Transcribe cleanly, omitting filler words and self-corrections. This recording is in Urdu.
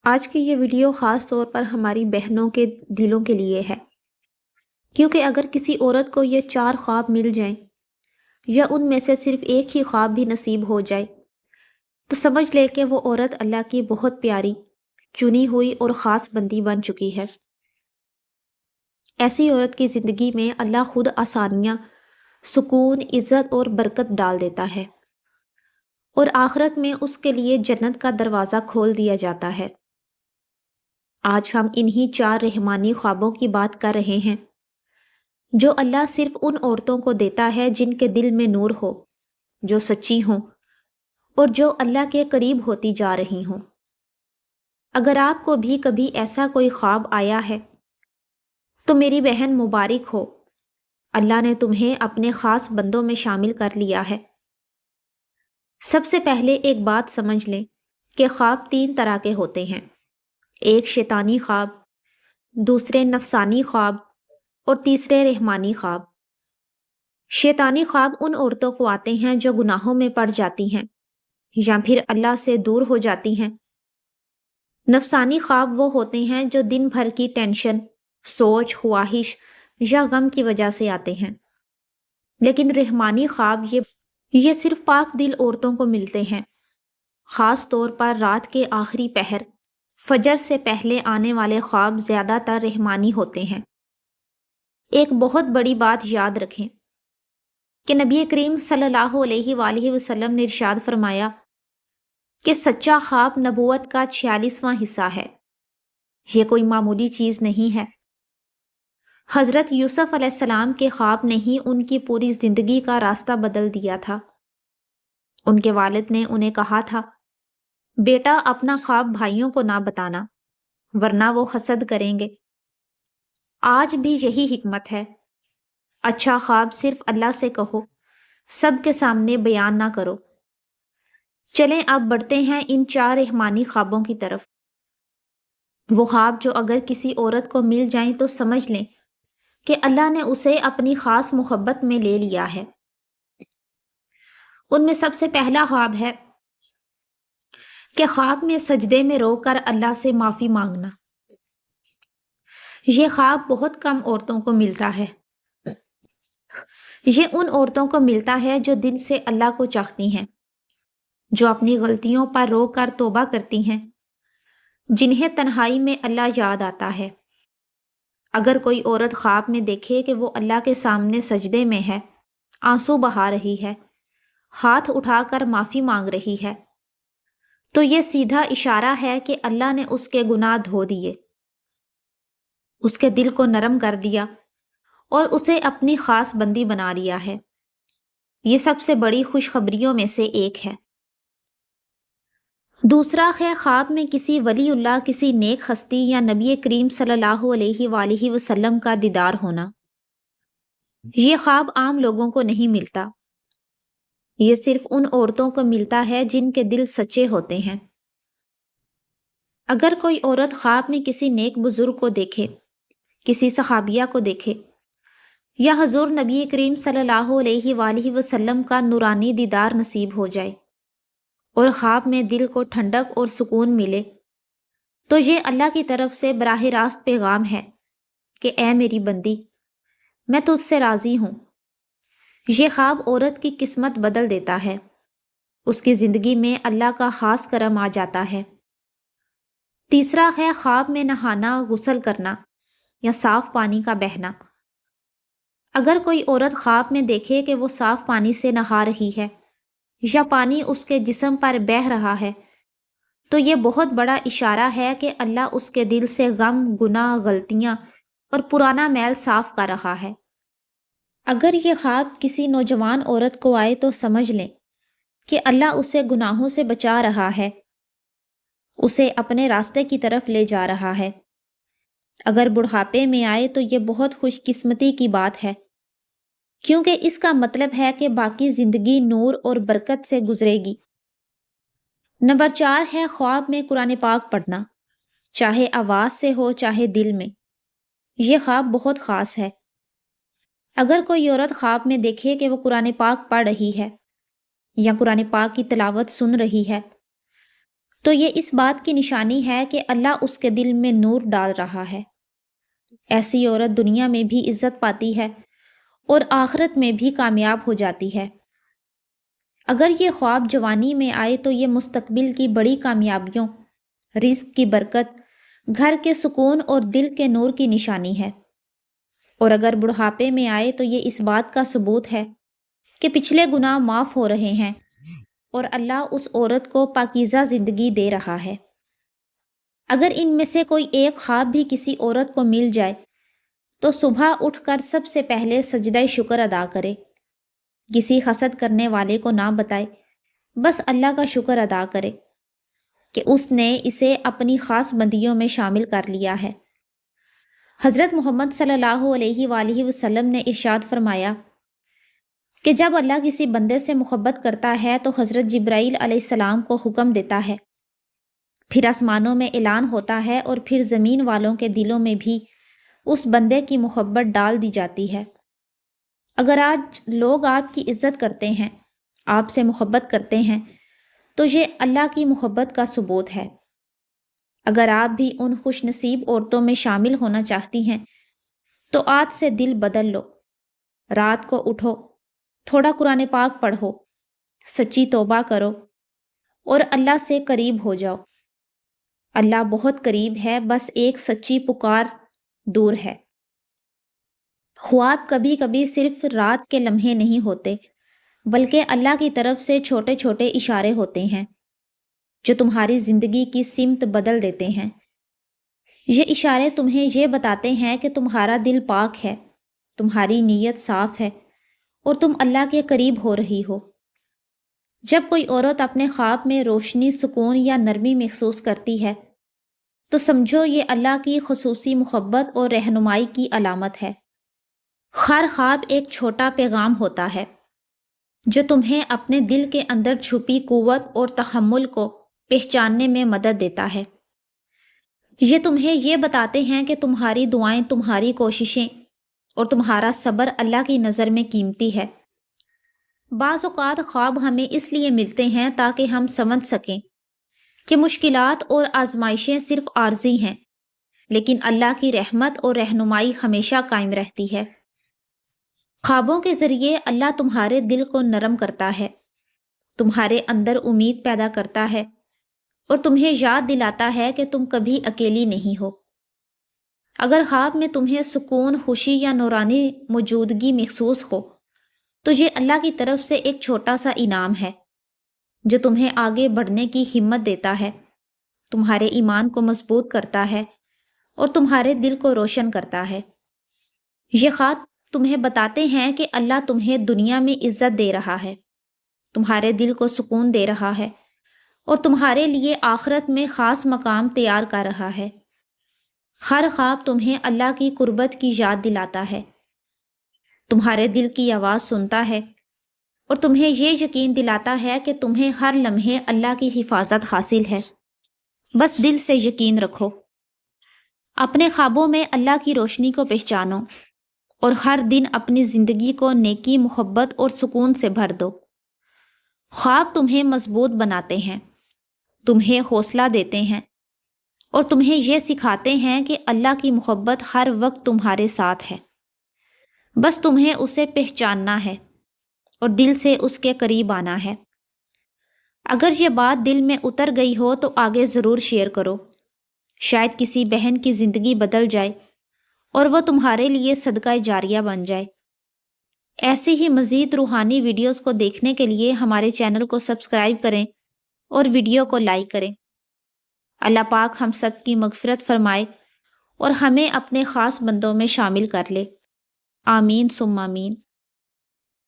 آج کی یہ ویڈیو خاص طور پر ہماری بہنوں کے دلوں کے لیے ہے، کیونکہ اگر کسی عورت کو یہ 4 خواب مل جائیں یا ان میں سے صرف ایک ہی خواب بھی نصیب ہو جائے تو سمجھ لے کہ وہ عورت اللہ کی بہت پیاری، چنی ہوئی اور خاص بندی بن چکی ہے۔ ایسی عورت کی زندگی میں اللہ خود آسانیاں، سکون، عزت اور برکت ڈال دیتا ہے، اور آخرت میں اس کے لیے جنت کا دروازہ کھول دیا جاتا ہے۔ آج ہم انہی 4 رحمانی خوابوں کی بات کر رہے ہیں جو اللہ صرف ان عورتوں کو دیتا ہے جن کے دل میں نور ہو، جو سچی ہوں اور جو اللہ کے قریب ہوتی جا رہی ہوں۔ اگر آپ کو بھی کبھی ایسا کوئی خواب آیا ہے تو میری بہن مبارک ہو، اللہ نے تمہیں اپنے خاص بندوں میں شامل کر لیا ہے۔ سب سے پہلے ایک بات سمجھ لیں کہ خواب 3 طرح کے ہوتے ہیں، ایک شیطانی خواب، دوسرے نفسانی خواب اور تیسرے رحمانی خواب۔ شیطانی خواب ان عورتوں کو آتے ہیں جو گناہوں میں پڑ جاتی ہیں یا پھر اللہ سے دور ہو جاتی ہیں۔ نفسانی خواب وہ ہوتے ہیں جو دن بھر کی ٹینشن، سوچ، خواہش یا غم کی وجہ سے آتے ہیں۔ لیکن رحمانی خواب یہ صرف پاک دل عورتوں کو ملتے ہیں، خاص طور پر رات کے آخری پہر، فجر سے پہلے آنے والے خواب زیادہ تر رحمانی ہوتے ہیں۔ ایک بہت بڑی بات یاد رکھیں کہ نبی کریم صلی اللہ علیہ وآلہ وسلم نے ارشاد فرمایا کہ سچا خواب نبوت کا 46واں حصہ ہے۔ یہ کوئی معمولی چیز نہیں ہے۔ حضرت یوسف علیہ السلام کے خواب نے ہی ان کی پوری زندگی کا راستہ بدل دیا تھا۔ ان کے والد نے انہیں کہا تھا، بیٹا اپنا خواب بھائیوں کو نہ بتانا ورنہ وہ حسد کریں گے۔ آج بھی یہی حکمت ہے، اچھا خواب صرف اللہ سے کہو، سب کے سامنے بیان نہ کرو۔ چلیں اب بڑھتے ہیں ان 4 رحمانی خوابوں کی طرف۔ وہ خواب جو اگر کسی عورت کو مل جائیں تو سمجھ لیں کہ اللہ نے اسے اپنی خاص محبت میں لے لیا ہے۔ ان میں سب سے پہلا خواب ہے کہ خواب میں سجدے میں رو کر اللہ سے معافی مانگنا۔ یہ خواب بہت کم عورتوں کو ملتا ہے۔ یہ ان عورتوں کو ملتا ہے جو دل سے اللہ کو چاہتی ہیں، جو اپنی غلطیوں پر رو کر توبہ کرتی ہیں، جنہیں تنہائی میں اللہ یاد آتا ہے۔ اگر کوئی عورت خواب میں دیکھے کہ وہ اللہ کے سامنے سجدے میں ہے، آنسو بہا رہی ہے، ہاتھ اٹھا کر معافی مانگ رہی ہے، تو یہ سیدھا اشارہ ہے کہ اللہ نے اس کے گناہ دھو دیے، اس کے دل کو نرم کر دیا اور اسے اپنی خاص بندی بنا لیا ہے۔ یہ سب سے بڑی خوشخبریوں میں سے ایک ہے۔ دوسرا ہے خواب میں کسی ولی اللہ، کسی نیک ہستی یا نبی کریم صلی اللہ علیہ وآلہ وسلم کا دیدار ہونا۔ یہ خواب عام لوگوں کو نہیں ملتا، یہ صرف ان عورتوں کو ملتا ہے جن کے دل سچے ہوتے ہیں۔ اگر کوئی عورت خواب میں کسی نیک بزرگ کو دیکھے، کسی صحابیہ کو دیکھے یا حضور نبی کریم صلی اللہ علیہ وآلہ وسلم کا نورانی دیدار نصیب ہو جائے اور خواب میں دل کو ٹھنڈک اور سکون ملے، تو یہ اللہ کی طرف سے براہ راست پیغام ہے کہ اے میری بندی، میں تجھ سے راضی ہوں۔ یہ خواب عورت کی قسمت بدل دیتا ہے، اس کی زندگی میں اللہ کا خاص کرم آ جاتا ہے۔ تیسرا ہے خواب میں نہانا، غسل کرنا یا صاف پانی کا بہنا۔ اگر کوئی عورت خواب میں دیکھے کہ وہ صاف پانی سے نہا رہی ہے یا پانی اس کے جسم پر بہہ رہا ہے، تو یہ بہت بڑا اشارہ ہے کہ اللہ اس کے دل سے غم، گناہ، غلطیاں اور پرانا میل صاف کر رہا ہے۔ اگر یہ خواب کسی نوجوان عورت کو آئے تو سمجھ لیں کہ اللہ اسے گناہوں سے بچا رہا ہے، اسے اپنے راستے کی طرف لے جا رہا ہے۔ اگر بڑھاپے میں آئے تو یہ بہت خوش قسمتی کی بات ہے، کیونکہ اس کا مطلب ہے کہ باقی زندگی نور اور برکت سے گزرے گی۔ نمبر 4 ہے خواب میں قرآن پاک پڑھنا، چاہے آواز سے ہو چاہے دل میں۔ یہ خواب بہت خاص ہے۔ اگر کوئی عورت خواب میں دیکھے کہ وہ قرآن پاک پڑھ رہی ہے یا قرآن پاک کی تلاوت سن رہی ہے، تو یہ اس بات کی نشانی ہے کہ اللہ اس کے دل میں نور ڈال رہا ہے۔ ایسی عورت دنیا میں بھی عزت پاتی ہے اور آخرت میں بھی کامیاب ہو جاتی ہے۔ اگر یہ خواب جوانی میں آئے تو یہ مستقبل کی بڑی کامیابیوں، رزق کی برکت، گھر کے سکون اور دل کے نور کی نشانی ہے۔ اور اگر بڑھاپے میں آئے تو یہ اس بات کا ثبوت ہے کہ پچھلے گناہ معاف ہو رہے ہیں اور اللہ اس عورت کو پاکیزہ زندگی دے رہا ہے۔ اگر ان میں سے کوئی ایک خواب بھی کسی عورت کو مل جائے تو صبح اٹھ کر سب سے پہلے سجدہ شکر ادا کرے، کسی حسد کرنے والے کو نہ بتائے، بس اللہ کا شکر ادا کرے کہ اس نے اسے اپنی خاص بندیوں میں شامل کر لیا ہے۔ حضرت محمد صلی اللہ علیہ وآلہ وسلم نے ارشاد فرمایا کہ جب اللہ کسی بندے سے محبت کرتا ہے تو حضرت جبرائیل علیہ السلام کو حکم دیتا ہے، پھر آسمانوں میں اعلان ہوتا ہے اور پھر زمین والوں کے دلوں میں بھی اس بندے کی محبت ڈال دی جاتی ہے۔ اگر آج لوگ آپ کی عزت کرتے ہیں، آپ سے محبت کرتے ہیں، تو یہ اللہ کی محبت کا ثبوت ہے۔ اگر آپ بھی ان خوش نصیب عورتوں میں شامل ہونا چاہتی ہیں تو آج سے دل بدل لو، رات کو اٹھو، تھوڑا قرآن پاک پڑھو، سچی توبہ کرو اور اللہ سے قریب ہو جاؤ۔ اللہ بہت قریب ہے، بس ایک سچی پکار دور ہے۔ خواب کبھی کبھی صرف رات کے لمحے نہیں ہوتے، بلکہ اللہ کی طرف سے چھوٹے چھوٹے اشارے ہوتے ہیں جو تمہاری زندگی کی سمت بدل دیتے ہیں۔ یہ اشارے تمہیں یہ بتاتے ہیں کہ تمہارا دل پاک ہے، تمہاری نیت صاف ہے اور تم اللہ کے قریب ہو رہی ہو۔ جب کوئی عورت اپنے خواب میں روشنی، سکون یا نرمی محسوس کرتی ہے تو سمجھو یہ اللہ کی خصوصی محبت اور رہنمائی کی علامت ہے۔ ہر خواب ایک چھوٹا پیغام ہوتا ہے جو تمہیں اپنے دل کے اندر چھپی قوت اور تحمل کو پہچاننے میں مدد دیتا ہے۔ یہ تمہیں یہ بتاتے ہیں کہ تمہاری دعائیں، تمہاری کوششیں اور تمہارا صبر اللہ کی نظر میں قیمتی ہے۔ بعض اوقات خواب ہمیں اس لیے ملتے ہیں تاکہ ہم سمجھ سکیں کہ مشکلات اور آزمائشیں صرف عارضی ہیں، لیکن اللہ کی رحمت اور رہنمائی ہمیشہ قائم رہتی ہے۔ خوابوں کے ذریعے اللہ تمہارے دل کو نرم کرتا ہے، تمہارے اندر امید پیدا کرتا ہے اور تمہیں یاد دلاتا ہے کہ تم کبھی اکیلی نہیں ہو۔ اگر خواب میں تمہیں سکون، خوشی یا نورانی موجودگی محسوس ہو تو یہ اللہ کی طرف سے ایک چھوٹا سا انعام ہے جو تمہیں آگے بڑھنے کی ہمت دیتا ہے، تمہارے ایمان کو مضبوط کرتا ہے اور تمہارے دل کو روشن کرتا ہے۔ یہ خواب تمہیں بتاتے ہیں کہ اللہ تمہیں دنیا میں عزت دے رہا ہے، تمہارے دل کو سکون دے رہا ہے اور تمہارے لیے آخرت میں خاص مقام تیار کر رہا ہے۔ ہر خواب تمہیں اللہ کی قربت کی یاد دلاتا ہے، تمہارے دل کی آواز سنتا ہے اور تمہیں یہ یقین دلاتا ہے کہ تمہیں ہر لمحے اللہ کی حفاظت حاصل ہے۔ بس دل سے یقین رکھو، اپنے خوابوں میں اللہ کی روشنی کو پہچانو اور ہر دن اپنی زندگی کو نیکی، محبت اور سکون سے بھر دو۔ خواب تمہیں مضبوط بناتے ہیں، تمہیں حوصلہ دیتے ہیں اور تمہیں یہ سکھاتے ہیں کہ اللہ کی محبت ہر وقت تمہارے ساتھ ہے۔ بس تمہیں اسے پہچاننا ہے اور دل سے اس کے قریب آنا ہے۔ اگر یہ بات دل میں اتر گئی ہو تو آگے ضرور شیئر کرو، شاید کسی بہن کی زندگی بدل جائے اور وہ تمہارے لیے صدقہ جاریہ بن جائے۔ ایسی ہی مزید روحانی ویڈیوز کو دیکھنے کے لیے ہمارے چینل کو سبسکرائب کریں اور ویڈیو کو لائک کریں۔ اللہ پاک ہم سب کی مغفرت فرمائے اور ہمیں اپنے خاص بندوں میں شامل کر لے۔ آمین ثم آمین۔